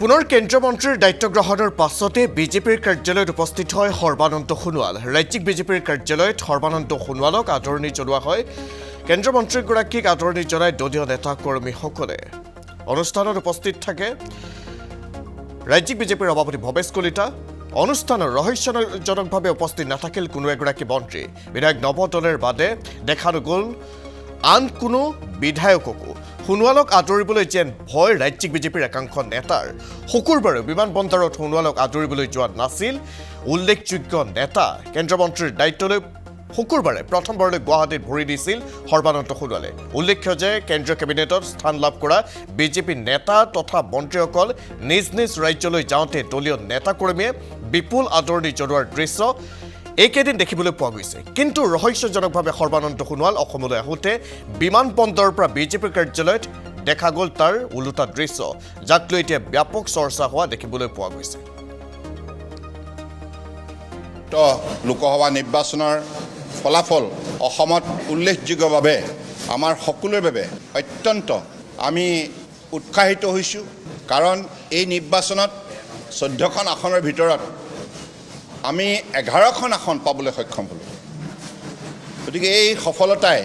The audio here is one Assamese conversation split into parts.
পুনৰ কেন্দ্ৰীয় মন্ত্ৰীৰ দায়িত্ব গ্ৰহণৰ পাছতে বিজেপিৰ কাৰ্যালয়ত উপস্থিত হয় সৰ্বানন্দ সোণোৱাল। ৰাজ্যিক বিজেপিৰ কাৰ্যালয়ত সৰ্বানন্দ সোণোৱালক আদৰণি জনোৱা হয়। কেন্দ্ৰীয় মন্ত্ৰীগৰাকীক আদৰণি জনাই দলীয় নেতা কৰ্মীসকলে। অনুষ্ঠানত উপস্থিত থাকে ৰাজ্যিক বিজেপিৰ সভাপতি ভৱেশ কলিতা। অনুষ্ঠানৰ ৰহস্যজনকভাৱে উপস্থিত নাথাকিল কোনো এগৰাকী মন্ত্ৰী। বিধায়ক নৱ দলেৰ বাদে দেখা নগ'ল আন কোনো বিধায়ককো। সোণোৱালক আদৰিবলৈ যেন ভয় ৰাজ্যিক বিজেপিৰ একাংশ নেতাৰ। শুকুৰবাৰে বিমানবন্দৰত সোণোৱালক আদৰিবলৈ যোৱা নাছিল উল্লেখযোগ্য নেতা। কেন্দ্ৰীয় মন্ত্ৰীৰ দায়িত্বলৈ শুকুৰবাৰে প্ৰথমবাৰলৈ গুৱাহাটীত ভৰি দিছিল সৰ্বানন্দ সোণোৱালে। উল্লেখ্য যে কেন্দ্ৰীয় কেবিনেটত স্থান লাভ কৰা বিজেপি নেতা তথা মন্ত্ৰীসকল নিজ নিজ ৰাজ্যলৈ যাওঁতে দলীয় নেতাকৰ্মীয়ে বিপুল আদৰণি জনোৱাৰ দৃশ্য এইকেইদিন দেখিবলৈ পোৱা গৈছে। কিন্তু ৰহস্যজনকভাৱে সৰ্বানন্দ সোণোৱাল অসমলৈ আহোঁতে বিমানবন্দৰৰ পৰা বিজেপিৰ কাৰ্যালয়ত দেখা গ'ল তাৰ ওলোটা দৃশ্য, যাক লৈ এতিয়া ব্যাপক চৰ্চা হোৱা দেখিবলৈ পোৱা গৈছে। লোকসভা নিৰ্বাচনৰ ফলাফল অসমত উল্লেখযোগ্যভাৱে আমাৰ সকলোৰে বাবে অত্যন্ত আমি উৎসাহিত হৈছোঁ। কাৰণ এই নিৰ্বাচনত 14খন আসনৰ ভিতৰত আমি 11খন আসন পাবলৈ সক্ষম হ'লোঁ। গতিকে এই সফলতাই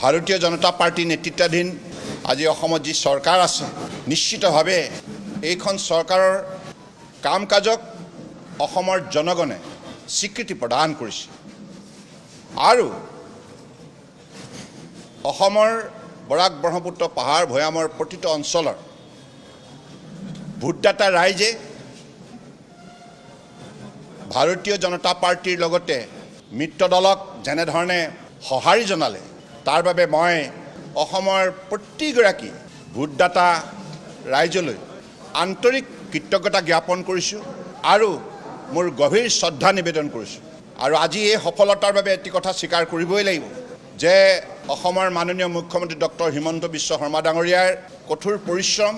ভাৰতীয় জনতা পাৰ্টীৰ নেতৃত্বাধীন আজি অসমত যি চৰকাৰ আছে, নিশ্চিতভাৱে এইখন চৰকাৰৰ কাম কাজক অসমৰ জনগণে স্বীকৃতি প্ৰদান কৰিছে। আৰু অসমৰ বৰাক ব্ৰহ্মপুত্ৰ পাহাৰ ভৈয়ামৰ প্ৰতিটো অঞ্চলৰ ভোটদাতা ৰাইজে ভাৰতীয় জনতা পাৰ্টীৰ লগতে মিত্ৰ দলক যেনেধৰণে সঁহাৰি জনালে, তাৰ বাবে মই অসমৰ প্ৰতিগৰাকী ভোটদাতা ৰাইজলৈ আন্তৰিক কৃতজ্ঞতা জ্ঞাপন কৰিছোঁ আৰু মোৰ গভীৰ শ্ৰদ্ধা নিবেদন কৰিছোঁ। আৰু আজি এই সফলতাৰ বাবে এটি কথা স্বীকাৰ কৰিবই লাগিব যে অসমৰ মাননীয় মুখ্যমন্ত্ৰী ডক্টৰ হিমন্ত বিশ্ব শৰ্মা ডাঙৰীয়াৰ কঠোৰ পৰিশ্ৰম,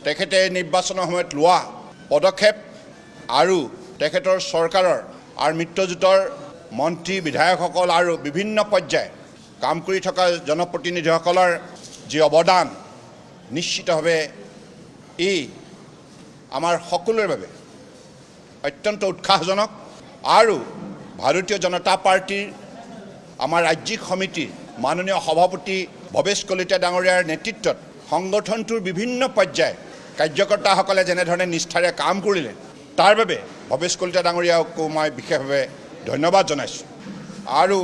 তেখেতে নিৰ্বাচনৰ সময়ত লোৱা পদক্ষেপ আৰু তেখেতৰ চৰকাৰৰ আৰু মিত্ৰজোঁটৰ মন্ত্ৰী বিধায়কসকল আৰু বিভিন্ন পৰ্যায়ত কাম কৰি থকা জনপ্ৰতিনিধিসকলৰ যি অৱদান, নিশ্চিতভাৱে ই আমাৰ সকলোৰে বাবে অত্যন্ত উৎসাহজনক। আৰু ভাৰতীয় জনতা পাৰ্টীৰ আমাৰ ৰাজ্যিক সমিতিৰ মাননীয় সভাপতি ভৱেশ কলিতা ডাঙৰীয়াৰ নেতৃত্বত সংগঠনটোৰ বিভিন্ন পৰ্যায়ত কাৰ্যকৰ্তাসকলে যেনেধৰণে নিষ্ঠাৰে কাম কৰিলে, তাৰ বাবে ভৱেশ কলিতা ডাঙৰীয়াকো মই বিশেষভাৱে ধন্যবাদ জনাইছোঁ। আৰু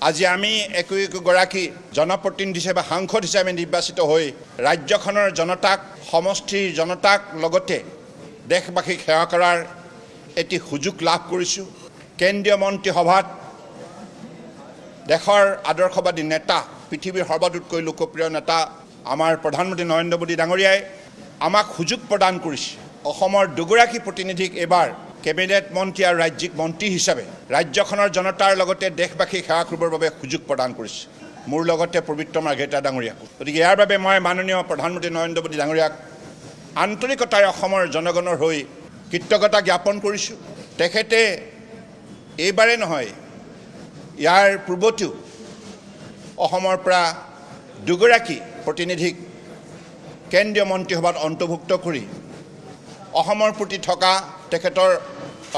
আজি আমি একোগৰাকী জনপ্ৰতিনিধি হিচাপে সাংসদ হিচাপে নিৰ্বাচিত হৈ ৰাজ্যখনৰ জনতাক, সমষ্টিৰ জনতাক লগতে দেশবাসীক সেৱা কৰাৰ এটি সুযোগ লাভ কৰিছোঁ। কেন্দ্ৰীয় মন্ত্ৰীসভাত দেশৰ আদৰ্শবাদী নেতা, পৃথিৱীৰ সৰ্বাতোতকৈ লোকপ্ৰিয় নেতা আমাৰ প্ৰধানমন্ত্ৰী নৰেন্দ্ৰ মোদী ডাঙৰীয়াই আমাক সুযোগ প্ৰদান কৰিছে। অসমৰ দুগৰাকী প্ৰতিনিধিক এইবাৰ কেবিনেট মন্ত্ৰী আৰু ৰাজ্যিক মন্ত্ৰী হিচাপে ৰাজ্যখনৰ জনতাৰ লগতে দেশবাসীক সেৱা কৰিবৰ বাবে সুযোগ প্ৰদান কৰিছে, মোৰ লগতে পবিত্ৰ মাৰ্ঘেৰিটা ডাঙৰীয়াক। গতিকে ইয়াৰ বাবে মই মাননীয় প্ৰধানমন্ত্ৰী নৰেন্দ্ৰ মোদী ডাঙৰীয়াক আন্তৰিকতাৰে অসমৰ জনগণৰ হৈ কৃতজ্ঞতা জ্ঞাপন কৰিছোঁ। তেখেতে এইবাৰে নহয়, ইয়াৰ পূৰ্বতেও অসমৰ পৰা দুগৰাকী প্ৰতিনিধিক কেন্দ্ৰীয় মন্ত্ৰীসভাত অন্তৰ্ভুক্ত কৰি অসমৰ প্ৰতি থকা তেখেতৰ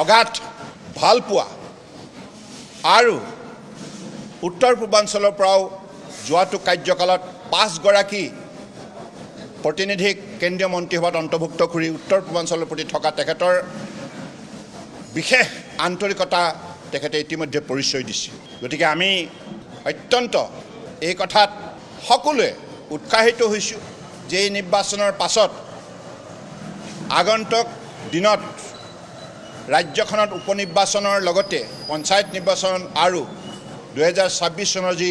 অগাধ ভালপোৱা আৰু উত্তৰ পূৰ্বাঞ্চলৰ পৰাও যোৱাটো কাৰ্যকালত 5গৰাকী প্ৰতিনিধিক কেন্দ্ৰীয় মন্ত্ৰীসভাত অন্তৰ্ভুক্ত কৰি উত্তৰ পূৰ্বাঞ্চলৰ প্ৰতি থকা তেখেতৰ বিশেষ আন্তৰিকতা তেখেতে ইতিমধ্যে পৰিচয় দিছে। গতিকে আমি অত্যন্ত এই কথাত সকলোৱে উৎসাহিত হৈছোঁ যে এই নিৰ্বাচনৰ পাছত আগন্তুক দিনত ৰাজ্যখনত উপ নিৰ্বাচনৰ লগতে পঞ্চায়ত নিৰ্বাচন আৰু 2026 চনৰ যি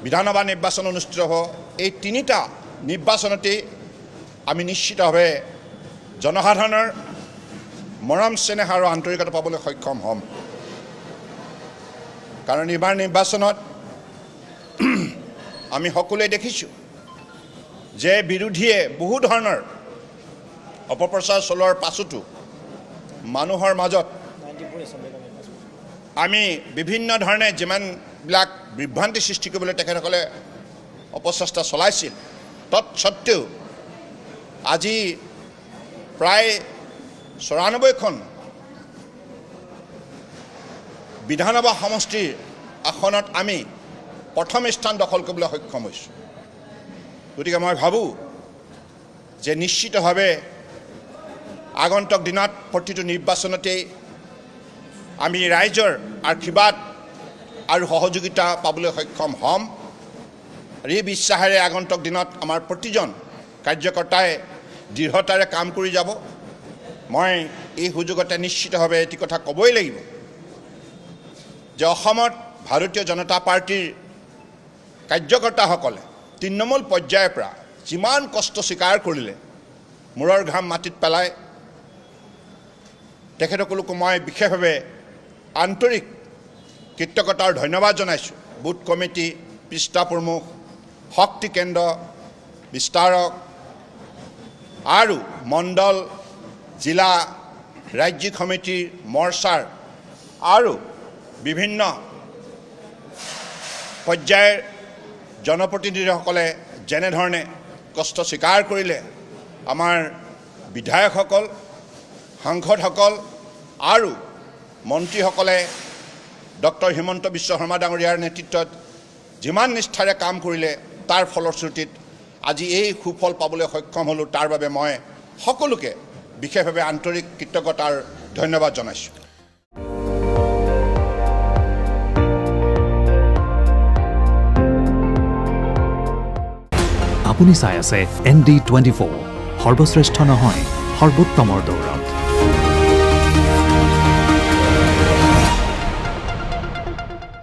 বিধানসভা নিৰ্বাচন অনুষ্ঠিত হ'ব, এই তিনিটা নিৰ্বাচনতেই আমি নিশ্চিতভাৱে জনসাধাৰণৰ মৰম চেনেহ আৰু আন্তৰিকতা পাবলৈ সক্ষম হ'ম। কাৰণ এইবাৰ নিৰ্বাচনত আমি সকলোৱে দেখিছোঁ যে বিৰোধীয়ে বহু ধৰণৰ অপপ্ৰচাৰ চলোৱাৰ পাছতো মানুহৰ মাজত আমি বিভিন্ন ধৰণে যিমানবিলাক বিভ্ৰান্তি সৃষ্টি কৰিবলৈ তেখেতসকলে অপচেষ্টা চলাইছিল, তৎসত্ত্বেও আজি প্ৰায় 94খন বিধানসভা সমষ্টিৰ আসনত আমি প্ৰথম স্থান দখল কৰিবলৈ সক্ষম হৈছোঁ। গতিকে মই ভাবোঁ যে নিশ্চিতভাৱে আগন্তুক দিনত প্ৰতিটো নিৰ্বাচনতেই আমি ৰাইজৰ আশীৰ্বাদ আৰু সহযোগিতা পাবলৈ সক্ষম হ'ম। আৰু এই বিশ্বাসেৰে আগন্তুক দিনত আমাৰ প্ৰতিজন কাৰ্যকৰ্তাই দৃঢ়তাৰে কাম কৰি যাব। মই এই সুযোগতে নিশ্চিতভাৱে এটি কথা ক'বই লাগিব যে অসমত ভাৰতীয় জনতা পাৰ্টীৰ কাৰ্যকৰ্তাসকলে তৃণমূল পৰ্যায়ৰ পৰা যিমান কষ্ট স্বীকাৰ কৰিলে, মূৰৰ ঘাম মাটিত পেলাই, তেখেতসকলকো মই বিশেষভাৱে আন্তৰিক কৃতজ্ঞতা আৰু ধন্যবাদ জনাইছোঁ। বুথ কমিটি, পৃষ্ঠা প্ৰমুখ, শক্তি কেন্দ্ৰ বিস্তাৰক আৰু মণ্ডল, জিলা, ৰাজ্যিক সমিতিৰ মৰ্চাৰ আৰু বিভিন্ন পৰ্যায়ৰ জনপ্ৰতিনিধিসকলে যেনেধৰণে কষ্ট স্বীকাৰ কৰিলে, আমাৰ বিধায়কসকল, সাংসদসকল আৰু মন্ত্ৰীসকলে ডক্টৰ হিমন্ত বিশ্ব শৰ্মা ডাঙৰীয়াৰ নেতৃত্বত যিমান নিষ্ঠাৰে কাম কৰিলে, তাৰ ফলশ্ৰুতিত আজি এই সুফল পাবলৈ সক্ষম হ'লোঁ। তাৰ বাবে মই সকলোকে বিশেষভাৱে আন্তৰিক কৃতজ্ঞতাৰ ধন্যবাদ জনাইছোঁ। আপুনি চাই আছে ND24, সৰ্বশ্ৰেষ্ঠ নহয়, সৰ্বোত্তমৰ দৌৰ।